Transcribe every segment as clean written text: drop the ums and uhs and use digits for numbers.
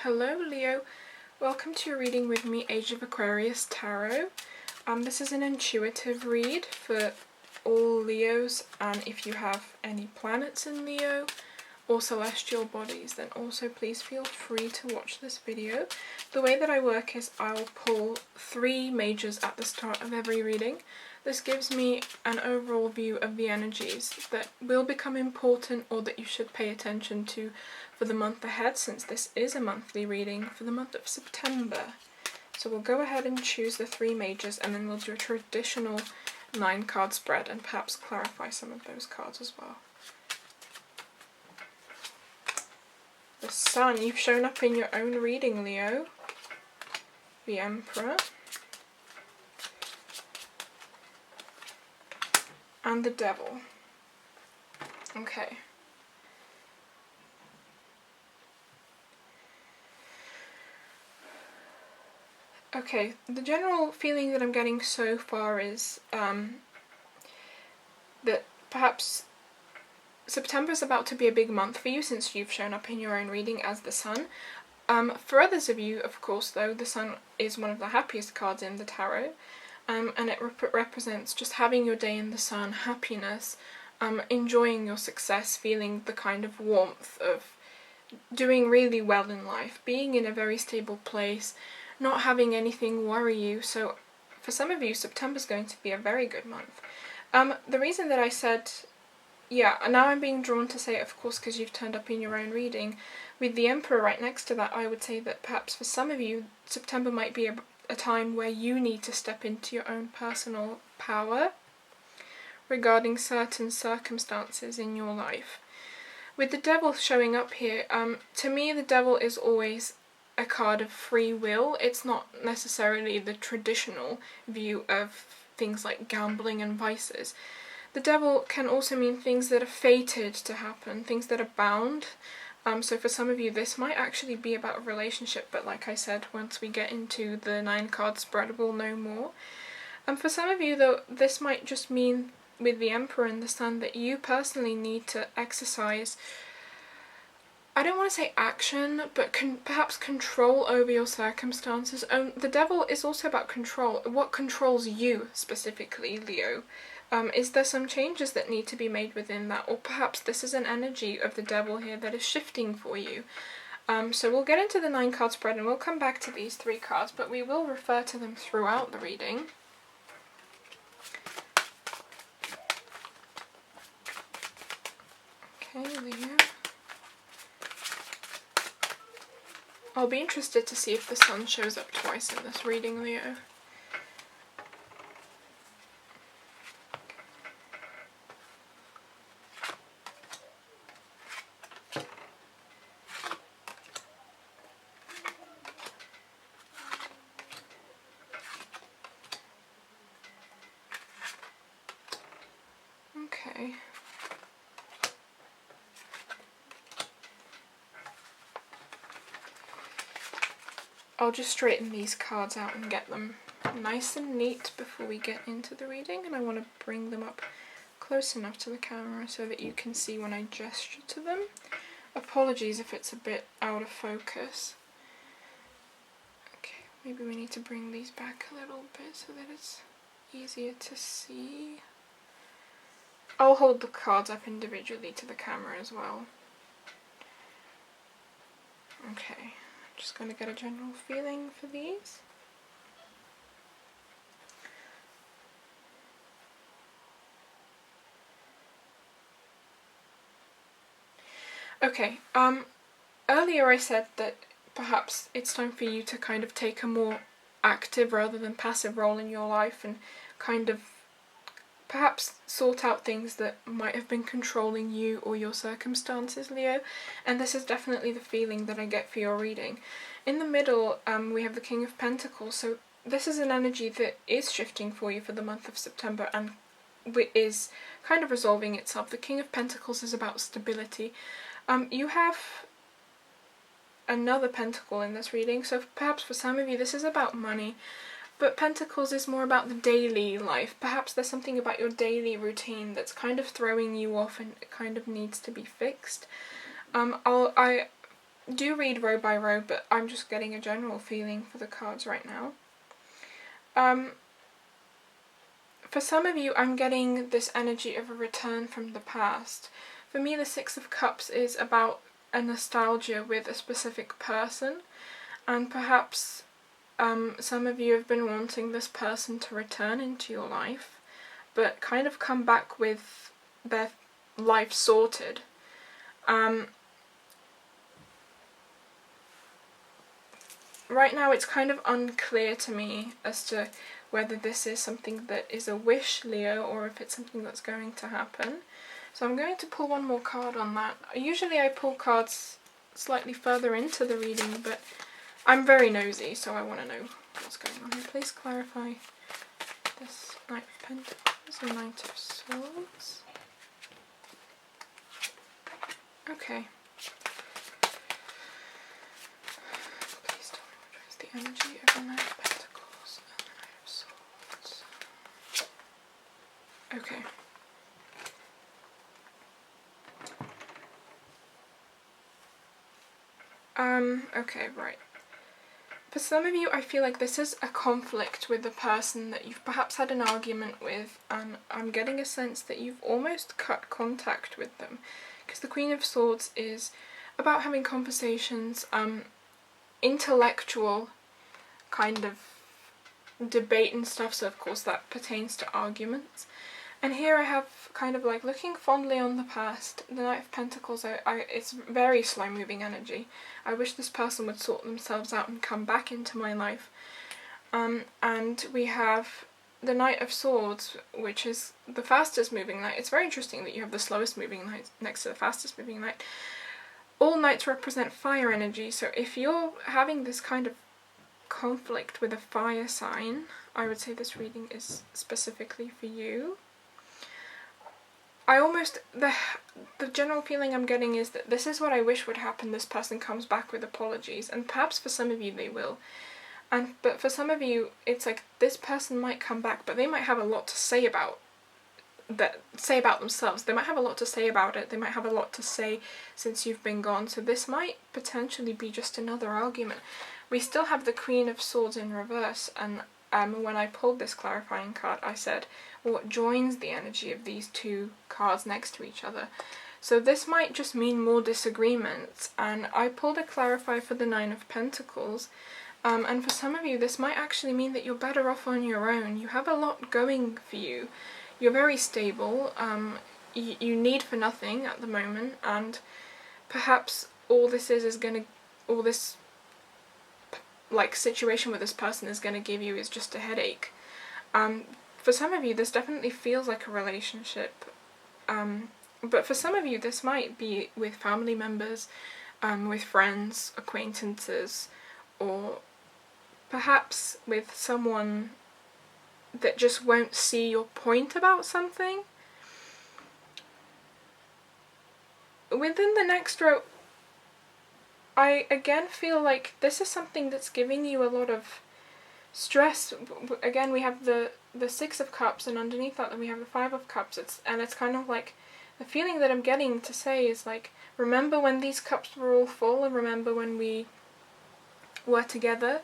Hello Leo, welcome to your reading with me, Age of Aquarius Tarot. This is an intuitive read for all Leos, and if you have any planets in Leo or celestial bodies, then also please feel free to watch this video. The way that I work is I'll pull 3 majors at the start of every reading. This gives me an overall view of the energies that will become important or that you should pay attention to for the month ahead, since this is a monthly reading for the month of September. So we'll go ahead and choose the 3 majors, and then we'll do a traditional 9-card spread and perhaps clarify some of those cards as well. The Sun, you've shown up in your own reading, Leo. The Emperor. And the Devil. Okay. Okay, the general feeling that I'm getting so far is that perhaps September's about to be a big month for you, since you've shown up in your own reading as the Sun. For others of you, of course, though, the Sun is one of the happiest cards in the tarot. And it represents just having your day in the sun, happiness, enjoying your success, feeling the kind of warmth of doing really well in life, being in a very stable place, not having anything worry you. So for some of you, September's going to be a very good month. The reason that I said, yeah, and now I'm being drawn to say it, of course, because you've turned up in your own reading. With the Emperor right next to that, I would say that perhaps for some of you, September might be a time where you need to step into your own personal power regarding certain circumstances in your life. With the Devil showing up here, to me the Devil is always a card of free will. It's not necessarily the traditional view of things like gambling and vices. The Devil can also mean things that are fated to happen, things that are bound. So for some of you, this might actually be about a relationship, but like I said, once we get into the 9-card spread, we'll know more. For some of you, though, this might just mean, with the Emperor and the Sun, that you personally need to exercise, I don't want to say action, but perhaps control over your circumstances. The Devil is also about control. What controls you, specifically, Leo? Is there some changes that need to be made within that? Or perhaps this is an energy of the Devil here that is shifting for you. So we'll get into the 9-card spread and we'll come back to these 3 cards, but we will refer to them throughout the reading. Okay, Leo. I'll be interested to see if the Sun shows up twice in this reading, Leo. Okay. I'll just straighten these cards out and get them nice and neat before we get into the reading, and I want to bring them up close enough to the camera so that you can see when I gesture to them. Apologies if it's a bit out of focus. Okay, maybe we need to bring these back a little bit so that it's easier to see. I'll hold the cards up individually to the camera as well. Okay, just going to get a general feeling for these. Okay, earlier I said that perhaps it's time for you to kind of take a more active rather than passive role in your life and kind of perhaps sort out things that might have been controlling you or your circumstances, Leo, and this is definitely the feeling that I get for your reading. In the middle, we have the King of Pentacles, so this is an energy that is shifting for you for the month of September and is kind of resolving itself. The King of Pentacles is about stability. You have another pentacle in this reading, so perhaps for some of you this is about money. But Pentacles is more about the daily life. Perhaps there's something about your daily routine that's kind of throwing you off and it kind of needs to be fixed. do read row by row, but I'm just getting a general feeling for the cards right now. For some of you, I'm getting this energy of a return from the past. For me, the Six of Cups is about a nostalgia with a specific person, and perhaps some of you have been wanting this person to return into your life, but kind of come back with their life sorted. Right now it's kind of unclear to me as to whether this is something that is a wish, Leo, or if it's something that's going to happen. So I'm going to pull one more card on that. Usually I pull cards slightly further into the reading, but I'm very nosy, so I want to know what's going on here. Please clarify this Knight of Pentacles and Knight of Swords. Okay. Please tell me which is the energy of the Knight of Pentacles and the Knight of Swords. Okay. Okay, right. For some of you, I feel like this is a conflict with the person that you've perhaps had an argument with, and I'm getting a sense that you've almost cut contact with them. Because the Queen of Swords is about having conversations, intellectual kind of debate and stuff, so of course that pertains to arguments. And here I have kind of like looking fondly on the past. The Knight of Pentacles, it's very slow moving energy. I wish this person would sort themselves out and come back into my life. And we have the Knight of Swords, which is the fastest moving knight. It's very interesting that you have the slowest moving knight next to the fastest moving knight. All knights represent fire energy, so if you're having this kind of conflict with a fire sign, I would say this reading is specifically for you. The general feeling I'm getting is that this is what I wish would happen. This person comes back with apologies, and perhaps for some of you they will. But for some of you, it's like this person might come back, but they might have a lot to say about themselves. They might have a lot to say about it. They might have a lot to say since you've been gone. So this might potentially be just another argument. We still have the Queen of Swords in reverse, and when I pulled this clarifying card, I said, what joins the energy of these two cards next to each other? So this might just mean more disagreements, and I pulled a clarifier for the Nine of Pentacles, and for some of you this might actually mean that you're better off on your own. You have a lot going for you. You're very stable, you need for nothing at the moment, and perhaps all this like situation with this person is going to give you is just a headache. For some of you this definitely feels like a relationship, but for some of you this might be with family members, with friends, acquaintances, or perhaps with someone that just won't see your point about something. Within the next row, I again feel like this is something that's giving you a lot of stress. Again, we have the Six of Cups, and underneath that we have the Five of Cups. It's kind of like the feeling that I'm getting to say is like, remember when these cups were all full, and remember when we were together.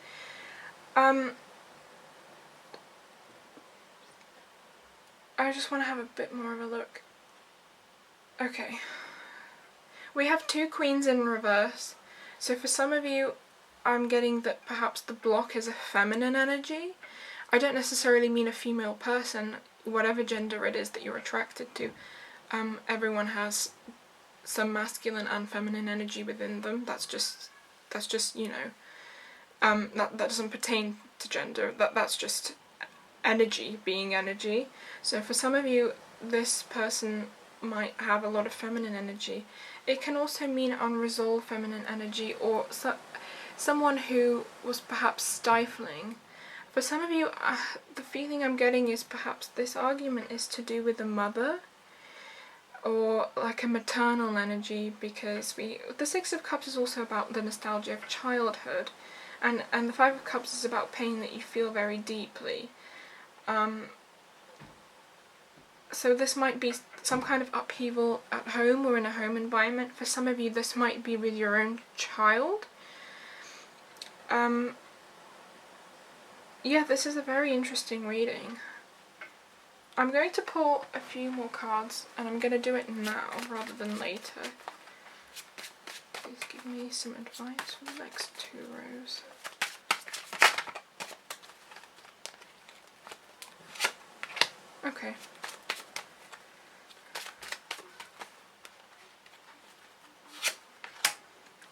I just want to have a bit more of a look. Okay. We have two queens in reverse. So for some of you, I'm getting that perhaps the block is a feminine energy. I don't necessarily mean a female person, whatever gender it is that you're attracted to. Everyone has some masculine and feminine energy within them. That's just you know, that doesn't pertain to gender. That's just energy being energy. So for some of you, this person might have a lot of feminine energy. It can also mean unresolved feminine energy, or someone who was perhaps stifling. For some of you, the feeling I'm getting is perhaps this argument is to do with a mother, or like a maternal energy, because the Six of Cups is also about the nostalgia of childhood, and the Five of Cups is about pain that you feel very deeply. So this might be some kind of upheaval at home or in a home environment. For some of you, this might be with your own child. Yeah, this is a very interesting reading. I'm going to pull a few more cards, and I'm going to do it now rather than later. Please give me some advice for the next 2 rows. Okay.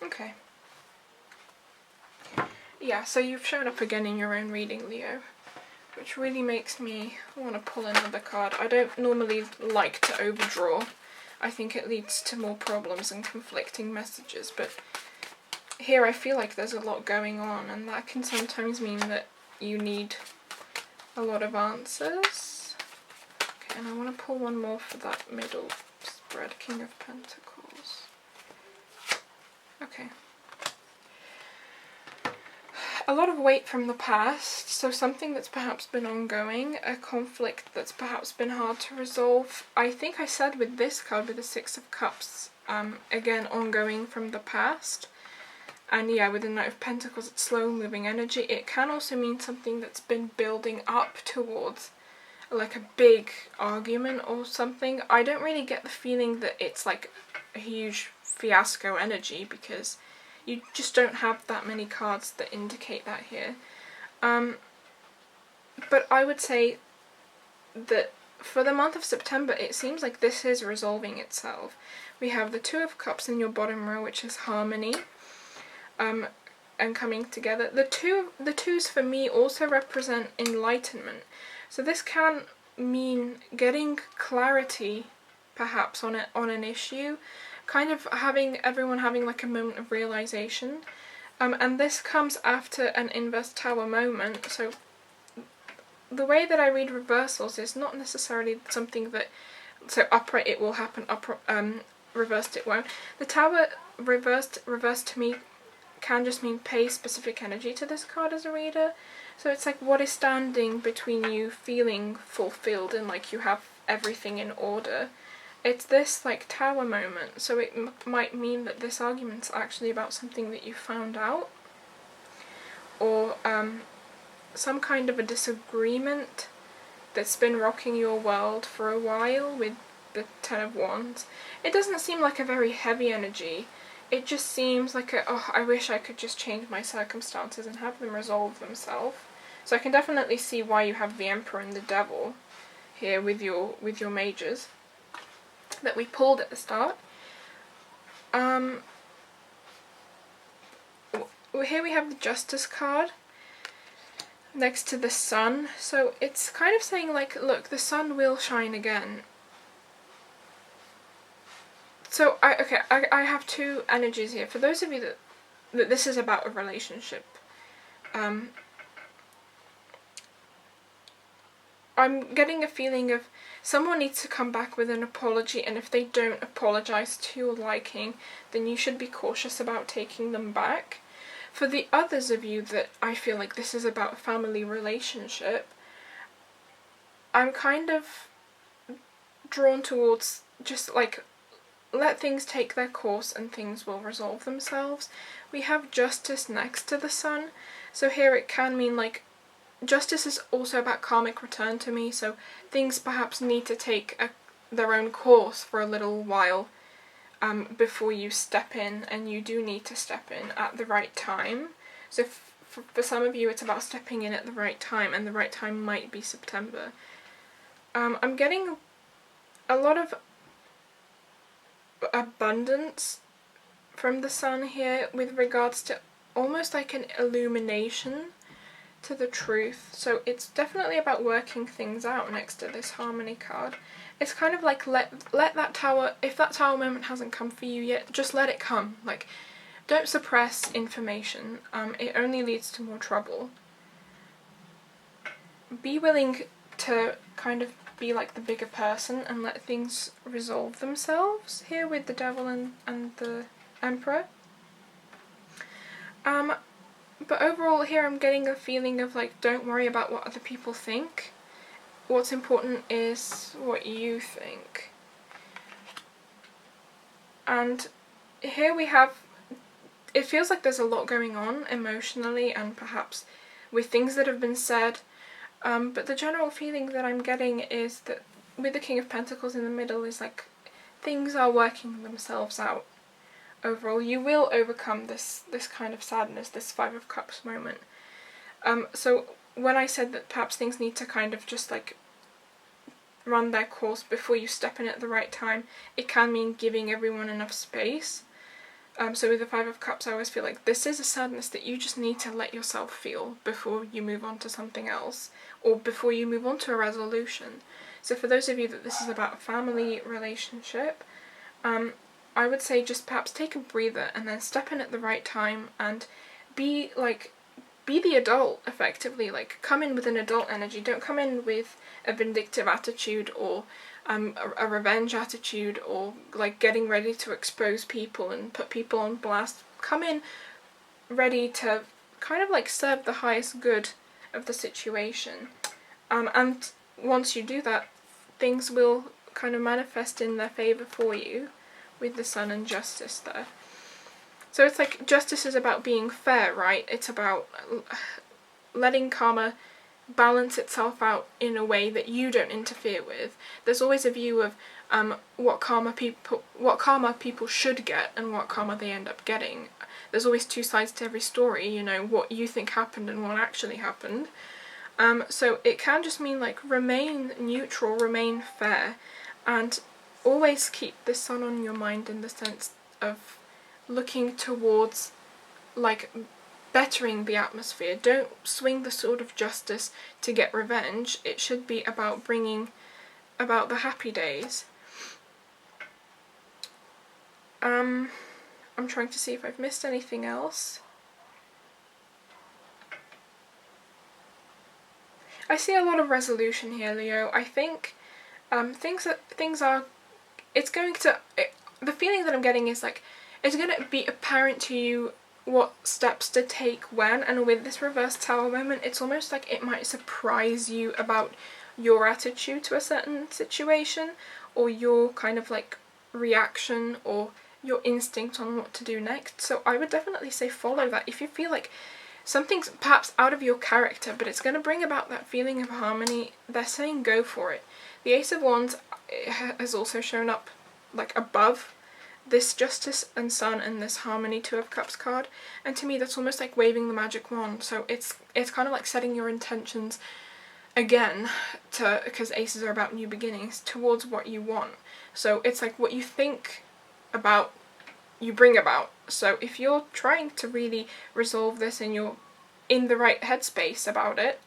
Okay. Yeah, so you've shown up again in your own reading, Leo, which really makes me want to pull another card. I don't normally like to overdraw. I think it leads to more problems and conflicting messages, but here I feel like there's a lot going on, and that can sometimes mean that you need a lot of answers. Okay, and I want to pull one more for that middle spread, King of Pentacles. Okay. A lot of weight from the past, so something that's perhaps been ongoing, a conflict that's perhaps been hard to resolve. I think I said with this card, with the Six of Cups, again, ongoing from the past. And yeah, with the Knight of Pentacles, it's slow moving energy. It can also mean something that's been building up towards like a big argument or something. I don't really get the feeling that it's like a huge fiasco energy, because you just don't have that many cards that indicate that here. But I would say that for the month of September, it seems like this is resolving itself. We have the Two of Cups in your bottom row, which is harmony, and coming together. The twos for me also represent enlightenment. So this can mean getting clarity, perhaps, on an issue, kind of everyone having like a moment of realization. And this comes after an inverse tower moment. So the way that I read reversals is not necessarily something that, so upright it will happen, reversed it won't. The tower reversed to me can just mean pay specific energy to this card as a reader. So it's like, what is standing between you feeling fulfilled and like you have everything in order? It's this like tower moment, so it might mean that this argument's actually about something that you found out, or some kind of a disagreement that's been rocking your world for a while with the Ten of Wands. It doesn't seem like a very heavy energy. It just seems like I wish I could just change my circumstances and have them resolve themselves. So I can definitely see why you have the Emperor and the Devil here with your majors that we pulled at the start. Here we have the Justice card next to the Sun. So it's kind of saying like, look, the sun will shine again. So I have two energies here. For those of you that this is about a relationship, I'm getting a feeling of someone needs to come back with an apology, and if they don't apologize to your liking, then you should be cautious about taking them back. For the others of you that I feel like this is about a family relationship, I'm kind of drawn towards just like, let things take their course and things will resolve themselves. We have Justice next to the Sun, so here it can mean like, Justice is also about karmic return to me, so things perhaps need to take their own course for a little while before you step in, and you do need to step in at the right time. So for some of you it's about stepping in at the right time, and the right time might be September. I'm getting a lot of abundance from the Sun here with regards to almost like an illumination to the truth. So it's definitely about working things out next to this Harmony card. It's kind of like let that tower, if that tower moment hasn't come for you yet, just let it come. Like, don't suppress information. It only leads to more trouble. Be willing to kind of be like the bigger person and let things resolve themselves here with the Devil and the Emperor. But overall here I'm getting a feeling of like, don't worry about what other people think. what's important is what you think. And here we have, it feels like there's a lot going on emotionally and perhaps with things that have been said, but the general feeling that I'm getting is that with the King of Pentacles in the middle is like things are working themselves out. Overall, you will overcome this kind of sadness, this Five of Cups moment. So when I said that perhaps things need to kind of just like run their course before you step in at the right time, it can mean giving everyone enough space. So with the Five of Cups, I always feel like this is a sadness that you just need to let yourself feel before you move on to something else, or before you move on to a resolution. So for those of you that this is about a family relationship, I would say just perhaps take a breather and then step in at the right time and be the adult, effectively. Like, come in with an adult energy. Don't come in with a vindictive attitude or a revenge attitude, or like getting ready to expose people and put people on blast. Come in ready to kind of like serve the highest good of the situation. And once you do that, things will kind of manifest in their favour for you, with the Sun and Justice there. So it's like justice is about being fair, right? It's about letting karma balance itself out in a way that you don't interfere with. There's always a view of what karma people should get and what karma they end up getting. There's always two sides to every story, you know, what you think happened and what actually happened. So it can just mean like remain neutral, remain fair, and always keep the Sun on your mind in the sense of looking towards like bettering the atmosphere. Don't swing the sword of justice to get revenge. It should be about bringing about the happy days. I'm trying to see if I've missed anything else. I see a lot of resolution here, Leo. I think the feeling that I'm getting is like it's going to be apparent to you what steps to take when, and with this reverse Tower moment, it's almost like it might surprise you about your attitude to a certain situation, or your kind of like reaction, or your instinct on what to do next. So I would definitely say follow that. If you feel like something's perhaps out of your character, but it's going to bring about that feeling of harmony, they're saying go for it. The Ace of Wands has also shown up like above this Justice and Sun and this Harmony Two of Cups card, and to me that's almost like waving the magic wand. So it's kind of like setting your intentions again, because aces are about new beginnings, towards what you want. So it's like what you think about, you bring about. So if you're trying to really resolve this and you're in the right headspace about it,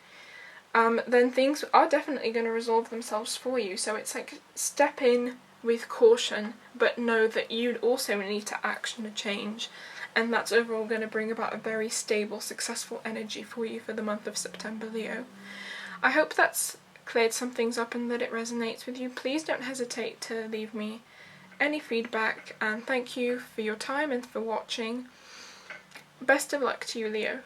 then things are definitely going to resolve themselves for you. So it's like step in with caution, but know that you also need to action a change, and that's overall going to bring about a very stable, successful energy for you for the month of September, Leo. I hope that's cleared some things up and that it resonates with you. Please don't hesitate to leave me any feedback, and thank you for your time and for watching. Best of luck to you, Leo.